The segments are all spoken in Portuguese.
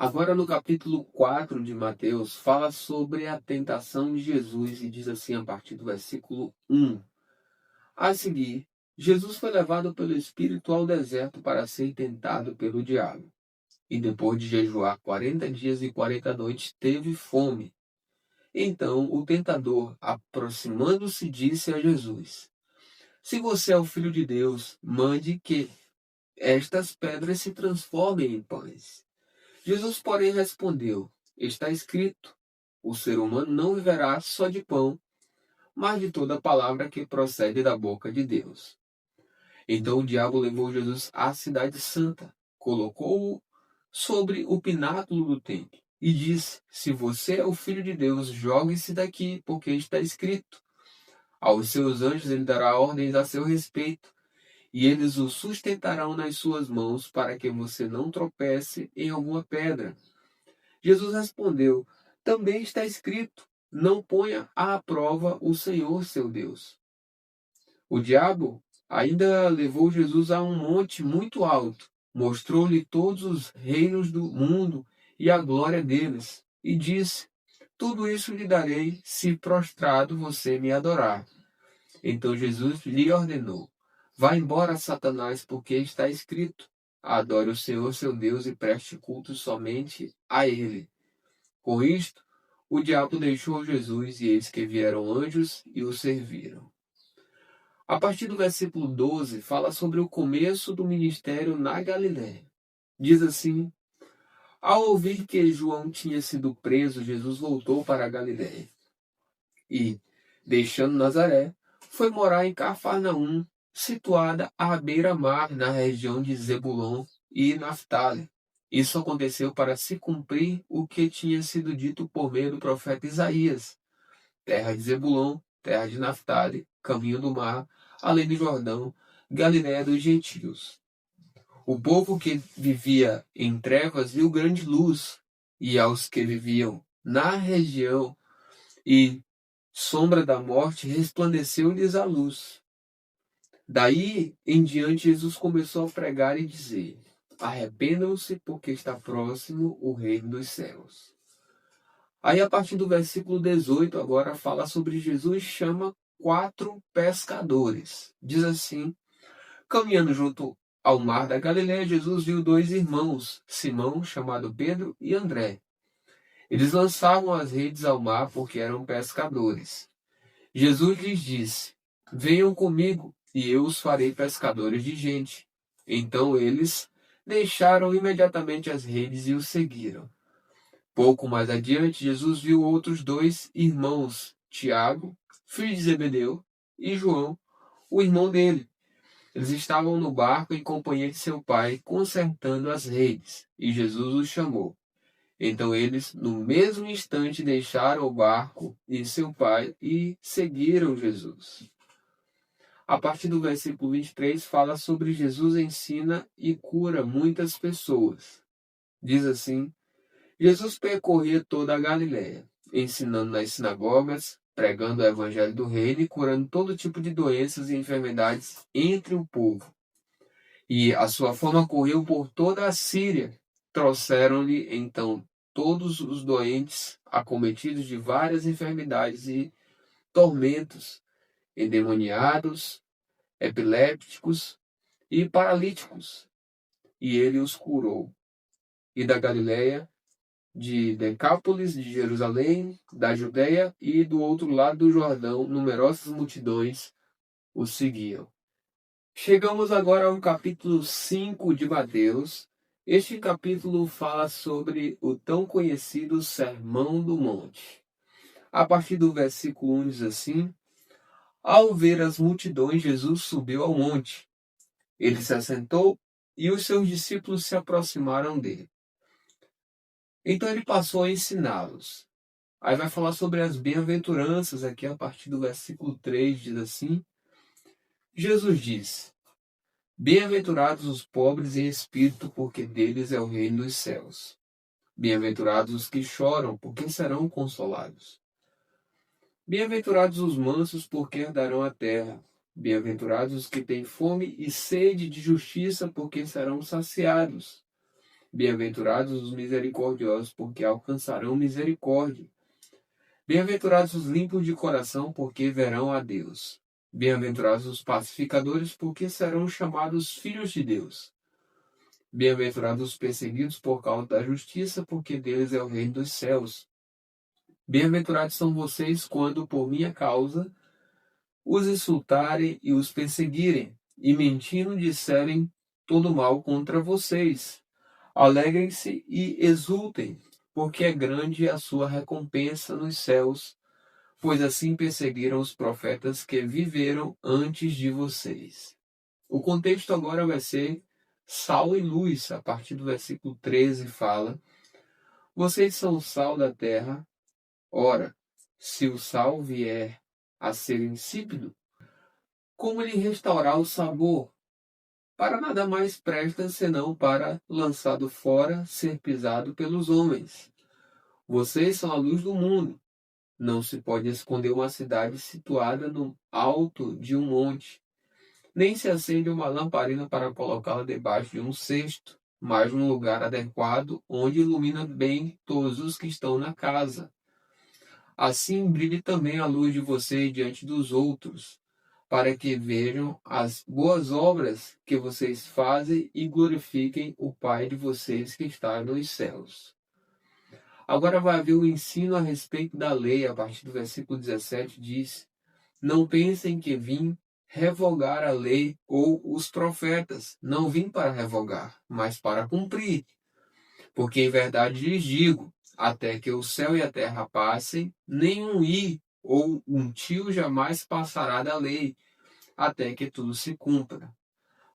Agora no capítulo 4 de Mateus, fala sobre a tentação de Jesus e diz assim a partir do versículo 1. A seguir, Jesus foi levado pelo Espírito ao deserto para ser tentado pelo diabo. E depois de jejuar 40 dias e 40 noites, teve fome. Então o tentador, aproximando-se, disse a Jesus: Se você é o Filho de Deus, mande que estas pedras se transformem em pães. Jesus, porém, respondeu: Está escrito: o ser humano não viverá só de pão, mas de toda palavra que procede da boca de Deus. Então o diabo levou Jesus à cidade santa, colocou-o sobre o pináculo do templo e disse: Se você é o Filho de Deus, jogue-se daqui, porque está escrito: Aos seus anjos ele dará ordens a seu respeito, e eles o sustentarão nas suas mãos, para que você não tropece em alguma pedra. Jesus respondeu: Também está escrito: Não ponha à prova o Senhor seu Deus. O diabo ainda levou Jesus a um monte muito alto, mostrou-lhe todos os reinos do mundo e a glória deles, e disse: Tudo isso lhe darei se prostrado você me adorar. Então Jesus lhe ordenou: Vá embora, Satanás, porque está escrito: Adore o Senhor seu Deus e preste culto somente a ele. Com isto, o diabo deixou Jesus e eis que vieram anjos e o serviram. A partir do versículo 12, fala sobre o começo do ministério na Galiléia. Diz assim: Ao ouvir que João tinha sido preso, Jesus voltou para a Galiléia. E, deixando Nazaré, foi morar em Cafarnaum, situada à beira-mar, na região de Zebulon e Naftali. Isso aconteceu para se cumprir o que tinha sido dito por meio do profeta Isaías: terra de Zebulon, terra de Naftali, caminho do mar, além do Jordão, Galiléia dos gentios. O povo que vivia em trevas viu grande luz, e aos que viviam na região e sombra da morte resplandeceu-lhes a luz. Daí em diante Jesus começou a pregar e dizer: Arrependam-se, porque está próximo o reino dos céus. Aí a partir do versículo 18 agora fala sobre Jesus chama 4 pescadores. Diz assim: Caminhando junto ao mar da Galiléia, Jesus viu 2 irmãos, Simão, chamado Pedro, e André. Eles lançavam as redes ao mar porque eram pescadores. Jesus lhes disse: Venham comigo, e eu os farei pescadores de gente. Então eles deixaram imediatamente as redes e o seguiram. Pouco mais adiante, Jesus viu outros 2 irmãos, Tiago, filho de Zebedeu, e João, o irmão dele. Eles estavam no barco em companhia de seu pai, consertando as redes, e Jesus os chamou. Então eles, no mesmo instante, deixaram o barco e seu pai e seguiram Jesus. A partir do versículo 23, fala sobre Jesus ensina e cura muitas pessoas. Diz assim: Jesus percorria toda a Galiléia, ensinando nas sinagogas, pregando o evangelho do reino e curando todo tipo de doenças e enfermidades entre o povo. E a sua fama correu por toda a Síria. Trouxeram-lhe então todos os doentes, acometidos de várias enfermidades e tormentos, endemoniados, epilépticos e paralíticos, e ele os curou. E da Galiléia, de Decápolis, de Jerusalém, da Judéia e do outro lado do Jordão, numerosas multidões o seguiam. Chegamos agora ao capítulo 5 de Mateus. Este capítulo fala sobre o tão conhecido Sermão do Monte. A partir do versículo 1 diz assim: Ao ver as multidões, Jesus subiu ao monte. Ele se assentou e os seus discípulos se aproximaram dele. Então ele passou a ensiná-los. Aí vai falar sobre as bem-aventuranças aqui a partir do versículo 3, diz assim: Jesus disse: Bem-aventurados os pobres em espírito, porque deles é o reino dos céus. Bem-aventurados os que choram, porque serão consolados. Bem-aventurados os mansos, porque herdarão a terra. Bem-aventurados os que têm fome e sede de justiça, porque serão saciados. Bem-aventurados os misericordiosos, porque alcançarão misericórdia. Bem-aventurados os limpos de coração, porque verão a Deus. Bem-aventurados os pacificadores, porque serão chamados filhos de Deus. Bem-aventurados os perseguidos por causa da justiça, porque deles é o reino dos céus. Bem-aventurados são vocês quando, por minha causa, os insultarem e os perseguirem, e mentindo disserem todo mal contra vocês. Alegrem-se e exultem, porque é grande a sua recompensa nos céus, pois assim perseguiram os profetas que viveram antes de vocês. O contexto agora vai ser sal e luz. A partir do versículo 13 fala: vocês são o sal da terra. Ora, se o sal vier a ser insípido, como lhe restaurar o sabor? Para nada mais presta senão para, lançado fora, ser pisado pelos homens. Vocês são a luz do mundo. Não se pode esconder uma cidade situada no alto de um monte. Nem se acende uma lamparina para colocá-la debaixo de um cesto, mas num lugar adequado, onde ilumina bem todos os que estão na casa. Assim brilhe também a luz de vocês diante dos outros, para que vejam as boas obras que vocês fazem e glorifiquem o Pai de vocês que está nos céus. Agora vai haver o ensino a respeito da lei. A partir do versículo 17 diz: não pensem que vim revogar a lei ou os profetas. Não vim para revogar, mas para cumprir. Porque em verdade lhes digo, até que o céu e a terra passem, nenhum i ou um tio jamais passará da lei, até que tudo se cumpra.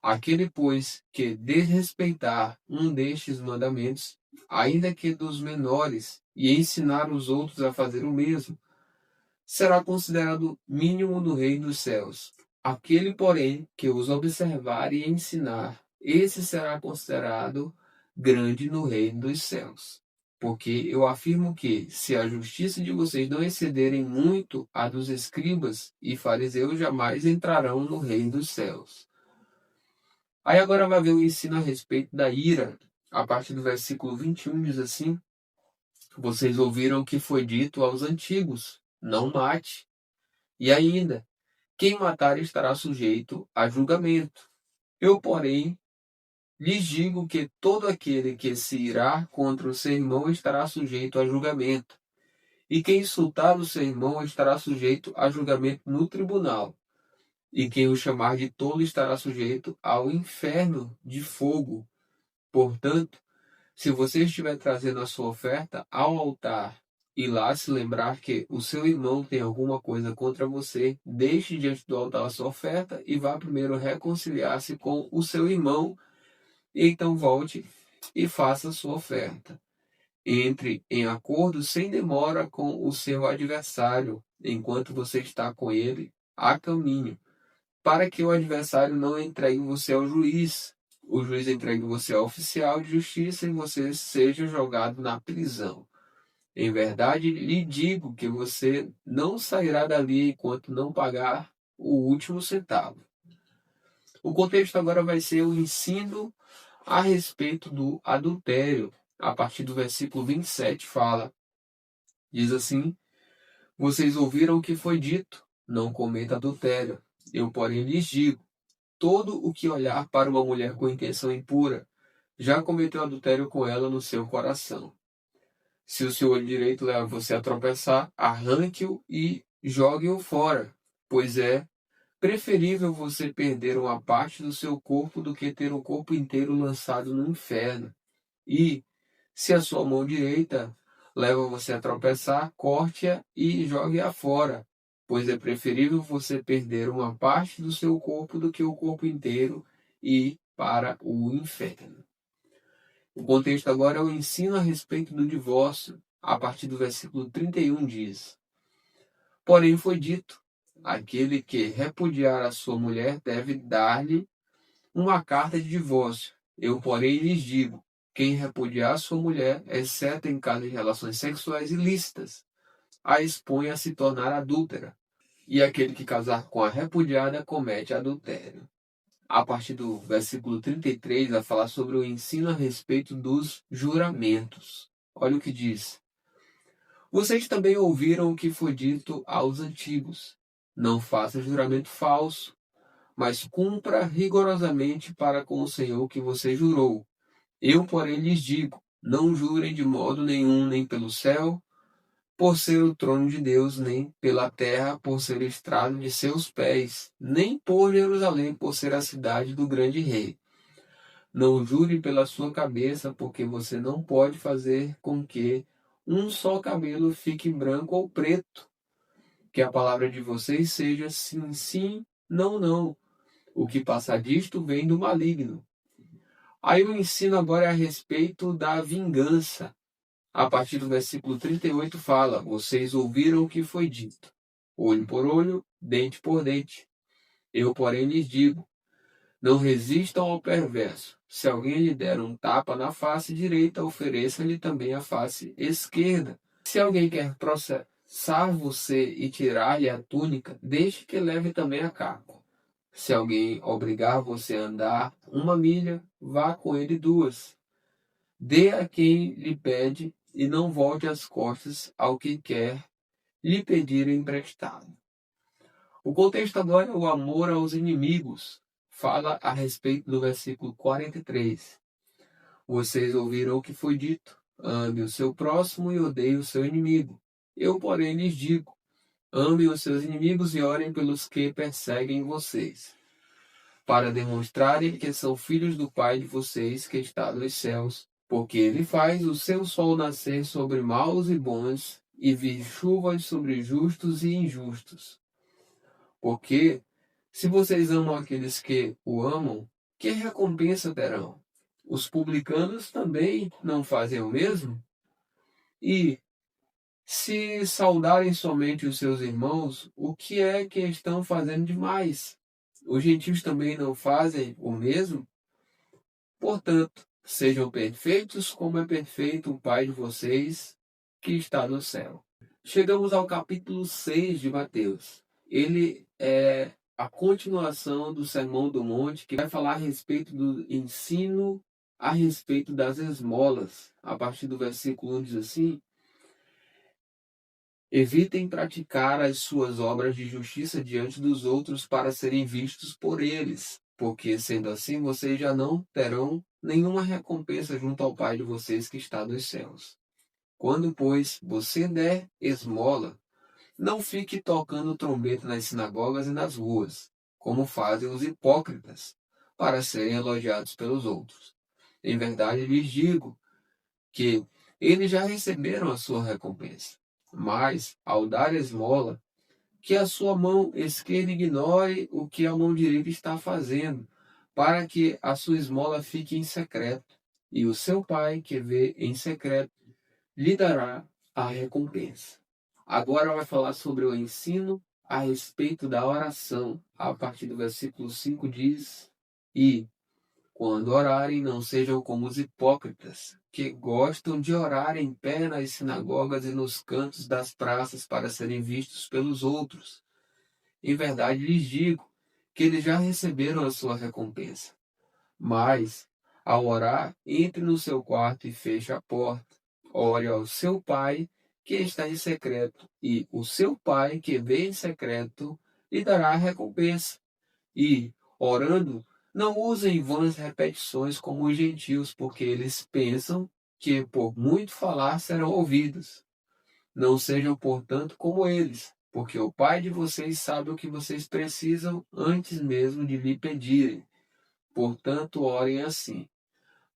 Aquele, pois, que desrespeitar um destes mandamentos, ainda que dos menores, e ensinar os outros a fazer o mesmo, será considerado mínimo no reino dos céus. Aquele, porém, que os observar e ensinar, esse será considerado grande no reino dos céus. Porque eu afirmo que, se a justiça de vocês não excederem muito a dos escribas e fariseus, jamais entrarão no reino dos céus. Aí agora vai ver o ensino a respeito da ira. A partir do versículo 21 diz assim: vocês ouviram o que foi dito aos antigos: não mate. E ainda, quem matar estará sujeito a julgamento. Eu, porém, lhes digo que todo aquele que se irá contra o seu irmão estará sujeito a julgamento. E quem insultar o seu irmão estará sujeito a julgamento no tribunal. E quem o chamar de tolo estará sujeito ao inferno de fogo. Portanto, se você estiver trazendo a sua oferta ao altar e lá se lembrar que o seu irmão tem alguma coisa contra você, deixe diante do altar a sua oferta e vá primeiro reconciliar-se com o seu irmão, e então volte e faça a sua oferta. Entre em acordo sem demora com o seu adversário, enquanto você está com ele a caminho, para que o adversário não entregue você ao juiz, o juiz entregue você ao oficial de justiça e você seja jogado na prisão. Em verdade, lhe digo que você não sairá dali enquanto não pagar o último centavo. O contexto agora vai ser o ensino a respeito do adultério. A partir do versículo 27 diz assim: vocês ouviram o que foi dito, não cometa adultério. Eu, porém, lhes digo: todo o que olhar para uma mulher com intenção impura já cometeu adultério com ela no seu coração. Se o seu olho direito leva você a tropeçar, arranque-o e jogue-o fora, pois é preferível você perder uma parte do seu corpo do que ter o corpo inteiro lançado no inferno. E, se a sua mão direita leva você a tropeçar, corte-a e jogue-a fora, pois é preferível você perder uma parte do seu corpo do que o corpo inteiro e ir para o inferno. O contexto agora é o ensino a respeito do divórcio. A partir do versículo 31 diz: porém foi dito, aquele que repudiar a sua mulher deve dar-lhe uma carta de divórcio. Eu, porém, lhes digo: quem repudiar sua mulher, exceto em caso de relações sexuais ilícitas, a expõe a se tornar adúltera. E aquele que casar com a repudiada comete adultério. a partir do versículo 33, vai falar sobre o ensino a respeito dos juramentos. Olha o que diz. Vocês também ouviram o que foi dito aos antigos. Não faça juramento falso, mas cumpra rigorosamente para com o Senhor que você jurou. Eu, porém, lhes digo, não jurem de modo nenhum, nem pelo céu, por ser o trono de Deus, nem pela terra, por ser o estrado de seus pés, nem por Jerusalém, por ser a cidade do grande rei. Não jure pela sua cabeça, porque você não pode fazer com que um só cabelo fique branco ou preto. Que a palavra de vocês seja sim, sim, não, não. O que passa disto vem do maligno. Aí o ensino agora é a respeito da vingança. A partir do versículo 38 fala: vocês ouviram o que foi dito, olho por olho, dente por dente. Eu, porém, lhes digo, não resistam ao perverso. Se alguém lhe der um tapa na face direita, ofereça-lhe também a face esquerda. Se alguém quer processar você e tirar-lhe a túnica, deixe que leve também a capa. Se alguém obrigar você a andar 1 milha, vá com ele 2. Dê a quem lhe pede e não volte as costas ao que quer lhe pedir emprestado. O contexto agora é o amor aos inimigos. Fala a respeito do versículo 43. Vocês ouviram o que foi dito: ame o seu próximo e odeie o seu inimigo. Eu, porém, lhes digo: amem os seus inimigos e orem pelos que perseguem vocês, para demonstrarem que são filhos do Pai de vocês que está nos céus, porque ele faz o seu sol nascer sobre maus e bons, e vir chuvas sobre justos e injustos. Porque, se vocês amam aqueles que o amam, que recompensa terão? Os publicanos também não fazem o mesmo? E, se saudarem somente os seus irmãos, o que é que estão fazendo demais? Os gentios também não fazem o mesmo? Portanto, sejam perfeitos como é perfeito o Pai de vocês que está no céu. Chegamos ao capítulo 6 de Mateus. Ele é a continuação do Sermão do Monte, que vai falar a respeito do ensino a respeito das esmolas. A partir do versículo 1 diz assim: evitem praticar as suas obras de justiça diante dos outros para serem vistos por eles, porque sendo assim vocês já não terão nenhuma recompensa junto ao Pai de vocês que está nos céus. Quando, pois, você der esmola, não fique tocando trombeta nas sinagogas e nas ruas, como fazem os hipócritas, para serem elogiados pelos outros. Em verdade lhes digo que eles já receberam a sua recompensa. Mas, ao dar esmola, que a sua mão esquerda ignore o que a mão direita está fazendo, para que a sua esmola fique em secreto, e o seu Pai, que vê em secreto, lhe dará a recompensa. Agora vai falar sobre o ensino a respeito da oração. A partir do versículo 5 diz: e quando orarem, não sejam como os hipócritas, que gostam de orar em pé nas sinagogas e nos cantos das praças para serem vistos pelos outros. Em verdade lhes digo que eles já receberam a sua recompensa. Mas, ao orar, entre no seu quarto e feche a porta. Ore ao seu Pai que está em secreto, e o seu Pai que vê em secreto lhe dará a recompensa. E, orando, não usem vãs repetições como os gentios, porque eles pensam que por muito falar serão ouvidos. Não sejam, portanto, como eles, porque o Pai de vocês sabe o que vocês precisam antes mesmo de lhe pedirem. Portanto, orem assim: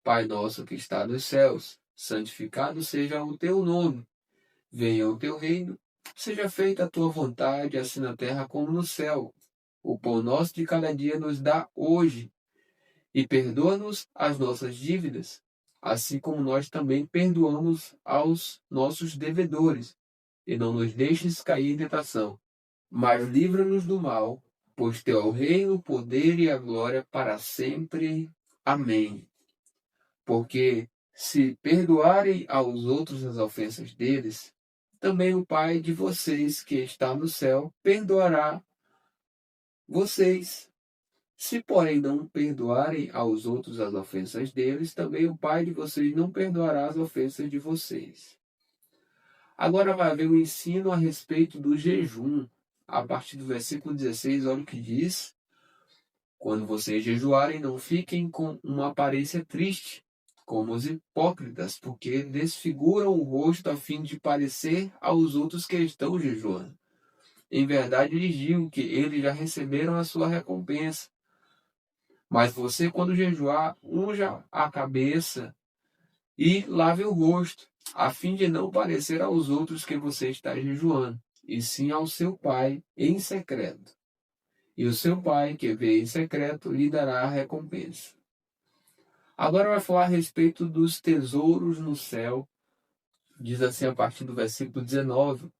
Pai nosso que está nos céus, santificado seja o teu nome. Venha o teu reino, seja feita a tua vontade, assim na terra como no céu. O pão nosso de cada dia nos dá hoje, e perdoa-nos as nossas dívidas, assim como nós também perdoamos aos nossos devedores. E não nos deixes cair em tentação, mas livra-nos do mal, pois teu é o reino, o poder e a glória para sempre. Amém. Porque se perdoarem aos outros as ofensas deles, também o Pai de vocês que está no céu perdoará vocês. Se, porém, não perdoarem aos outros as ofensas deles, também o Pai de vocês não perdoará as ofensas de vocês. Agora vai haver um ensino a respeito do jejum. A partir do versículo 16, olha o que diz. Quando vocês jejuarem, não fiquem com uma aparência triste, como os hipócritas, porque desfiguram o rosto a fim de parecer aos outros que estão jejuando. Em verdade, lhes digo que eles já receberam a sua recompensa. Mas você, quando jejuar, unja a cabeça e lave o rosto, a fim de não parecer aos outros que você está jejuando, e sim ao seu Pai em secreto. E o seu Pai, que vê em secreto, lhe dará a recompensa. Agora vai falar a respeito dos tesouros no céu. Diz assim a partir do versículo 19: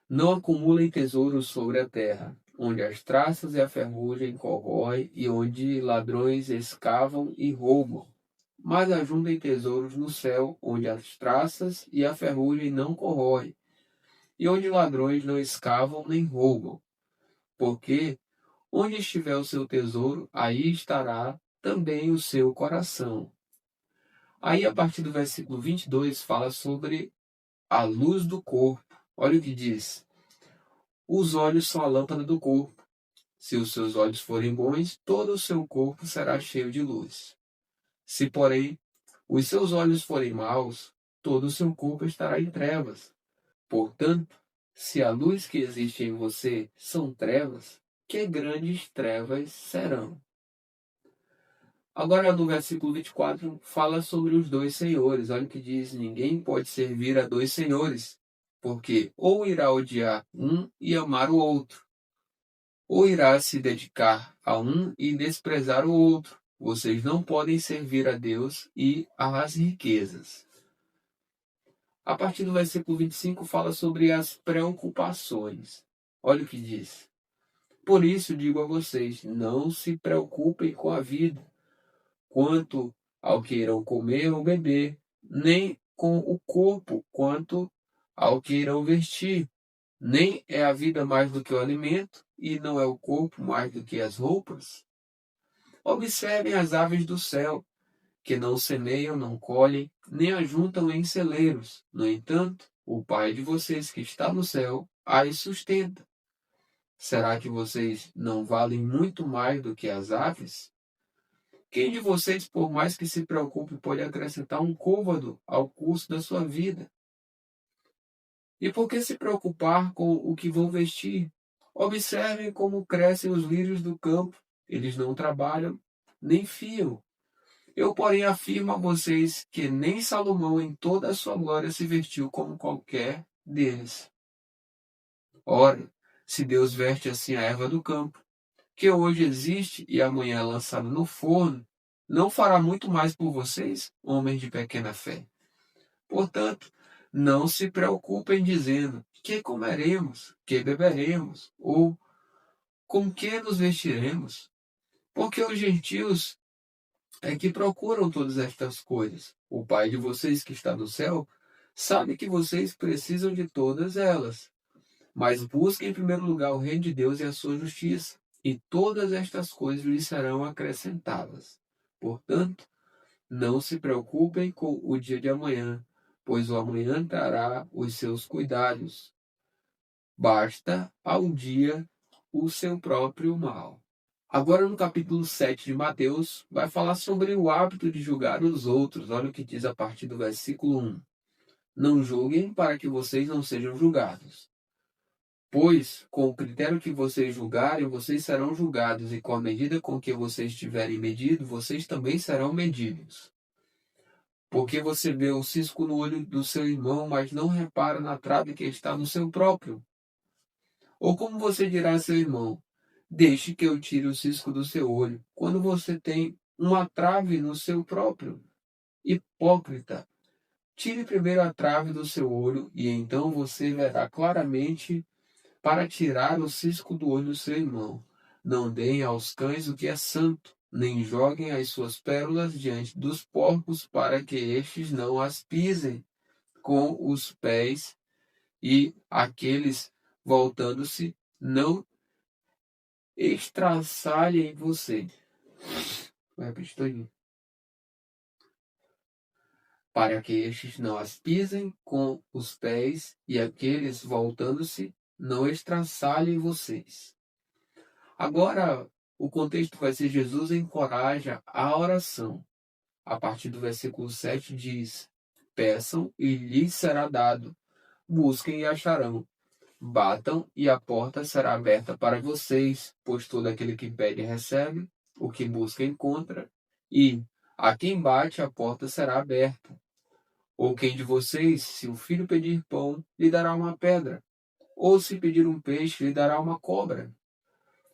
Não acumulem tesouros sobre a terra, onde as traças e a ferrugem corroem e onde ladrões escavam e roubam. Mas ajuntem tesouros no céu, onde as traças e a ferrugem não corroem, e onde ladrões não escavam nem roubam. Porque onde estiver o seu tesouro, aí estará também o seu coração. Aí, a partir do versículo 22, fala sobre a luz do corpo. Olha o que diz: Os olhos são a lâmpada do corpo. Se os seus olhos forem bons, todo o seu corpo será cheio de luz. Se, porém, os seus olhos forem maus, todo o seu corpo estará em trevas. Portanto, se a luz que existe em você são trevas, que grandes trevas serão. Agora, no versículo 24, fala sobre os dois senhores. Olha o que diz: Ninguém pode servir a dois senhores, porque ou irá odiar um e amar o outro, ou irá se dedicar a um e desprezar o outro. Vocês não podem servir a Deus e às riquezas. A partir do versículo 25 fala sobre as preocupações. Olha o que diz: Por isso digo a vocês, não se preocupem com a vida, quanto ao que irão comer ou beber, nem com o corpo, quanto ao que irão vestir. Nem é a vida mais do que o alimento, e não é o corpo mais do que as roupas? Observem as aves do céu, que não semeiam, não colhem, nem ajuntam em celeiros. No entanto, o Pai de vocês que está no céu as sustenta. Será que vocês não valem muito mais do que as aves? Quem de vocês, por mais que se preocupe, pode acrescentar um côvado ao curso da sua vida? E por que se preocupar com o que vão vestir? Observem como crescem os lírios do campo. Eles não trabalham, nem fiam. Eu, porém, afirmo a vocês que nem Salomão, em toda a sua glória, se vestiu como qualquer deles. Ora, se Deus veste assim a erva do campo, que hoje existe e amanhã é lançada no forno, não fará muito mais por vocês, homens de pequena fé? Portanto, não se preocupem dizendo: que comeremos, que beberemos, ou com que nos vestiremos? Porque os gentios é que procuram todas estas coisas. O Pai de vocês que está no céu sabe que vocês precisam de todas elas. Mas busquem em primeiro lugar o reino de Deus e a sua justiça, e todas estas coisas lhes serão acrescentadas. Portanto, não se preocupem com o dia de amanhã, pois o amanhã trará os seus cuidados. Basta ao dia o seu próprio mal. Agora, no capítulo 7 de Mateus, vai falar sobre o hábito de julgar os outros. Olha o que diz a partir do versículo 1. Não julguem para que vocês não sejam julgados. Pois, com o critério que vocês julgarem, vocês serão julgados, e com a medida com que vocês tiverem medido, vocês também serão medidos. Porque você vê o cisco no olho do seu irmão, mas não repara na trave que está no seu próprio? Ou como você dirá a seu irmão: Deixe que eu tire o cisco do seu olho, quando você tem uma trave no seu próprio? Hipócrita! Tire primeiro a trave do seu olho, e então você verá claramente para tirar o cisco do olho do seu irmão. Não deem aos cães o que é santo, nem joguem as suas pérolas diante dos porcos, para que estes não as pisem com os pés, e aqueles, voltando-se, não estraçalhem você. Vou repetir todinho. Para que estes não as pisem com os pés e aqueles, voltando-se, não estraçalhem vocês. Agora, o contexto vai ser Jesus encoraja a oração. A partir do versículo 7 diz: peçam e lhes será dado, busquem e acharão, batam e a porta será aberta para vocês, pois todo aquele que pede recebe, o que busca encontra, e a quem bate a porta será aberta. Ou quem de vocês, se o filho pedir pão, lhe dará uma pedra? Ou se pedir um peixe, lhe dará uma cobra?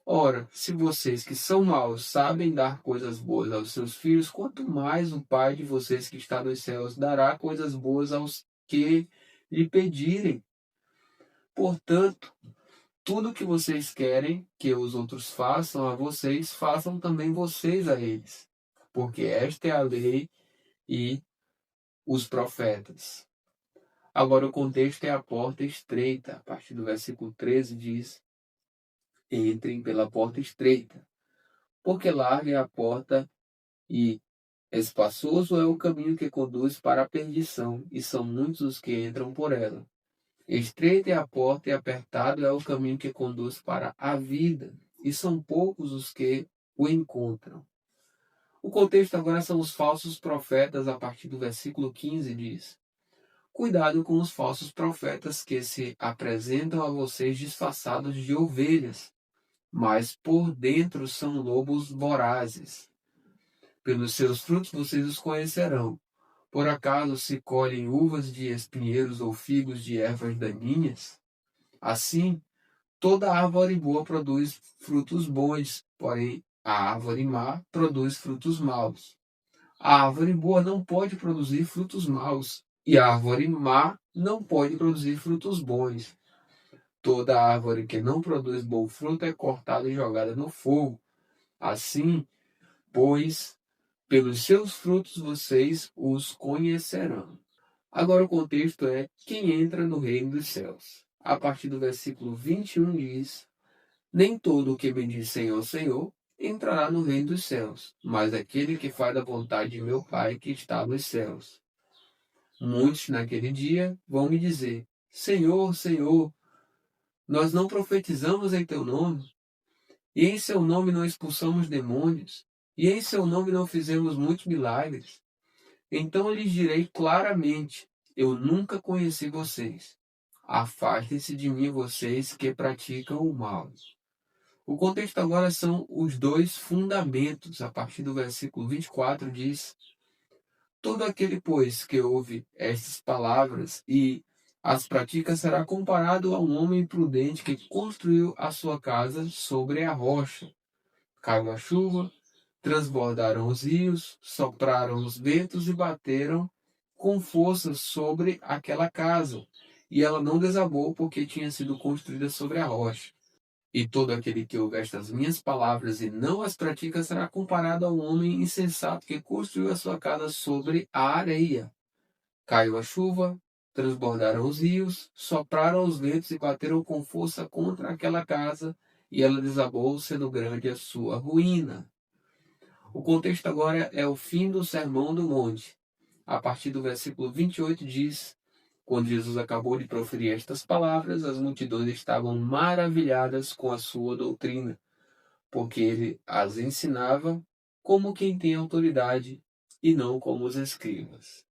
Ora, se vocês que são maus sabem dar coisas boas aos seus filhos, quanto mais o Pai de vocês que está nos céus dará coisas boas aos que lhe pedirem. Portanto, tudo que vocês querem que os outros façam a vocês, façam também vocês a eles. Porque esta é a lei e os profetas. Agora o contexto é a porta estreita. A partir do versículo 13 diz: entrem pela porta estreita, porque larga é a porta e espaçoso é o caminho que conduz para a perdição, e são muitos os que entram por ela. Estreita é a porta e apertado é o caminho que conduz para a vida, e são poucos os que o encontram. O contexto agora são os falsos profetas. A partir do versículo 15 diz: cuidado com os falsos profetas que se apresentam a vocês disfarçados de ovelhas, mas por dentro são lobos vorazes. Pelos seus frutos vocês os conhecerão. Por acaso se colhem uvas de espinheiros ou figos de ervas daninhas? Assim, toda árvore boa produz frutos bons, porém a árvore má produz frutos maus. A árvore boa não pode produzir frutos maus, e a árvore má não pode produzir frutos bons. Toda árvore que não produz bom fruto é cortada e jogada no fogo. Assim, pois, pelos seus frutos vocês os conhecerão. Agora o contexto é quem entra no reino dos céus. A partir do versículo 21 diz: nem todo o que me diz Senhor, Senhor, entrará no reino dos céus, mas aquele que faz a vontade de meu Pai que está nos céus. Muitos naquele dia vão me dizer: Senhor, Senhor, nós não profetizamos em teu nome, e em seu nome não expulsamos demônios, e em seu nome não fizemos muitos milagres. Então eu lhes direi claramente: eu nunca conheci vocês. Afastem-se de mim, vocês que praticam o mal. O contexto agora são os dois fundamentos. A partir do versículo 24 diz: todo aquele, pois, que ouve estas palavras e as pratica será comparado a um homem prudente que construiu a sua casa sobre a rocha. Caiu a chuva, transbordaram os rios, sopraram os ventos e bateram com força sobre aquela casa. E ela não desabou porque tinha sido construída sobre a rocha. E todo aquele que ouve estas minhas palavras e não as pratica será comparado a um homem insensato que construiu a sua casa sobre a areia. Caiu a chuva, transbordaram os rios, sopraram os ventos e bateram com força contra aquela casa, e ela desabou, sendo grande a sua ruína. O contexto agora é o fim do Sermão do Monte. A partir do versículo 28 diz: quando Jesus acabou de proferir estas palavras, as multidões estavam maravilhadas com a sua doutrina, porque ele as ensinava como quem tem autoridade e não como os escribas.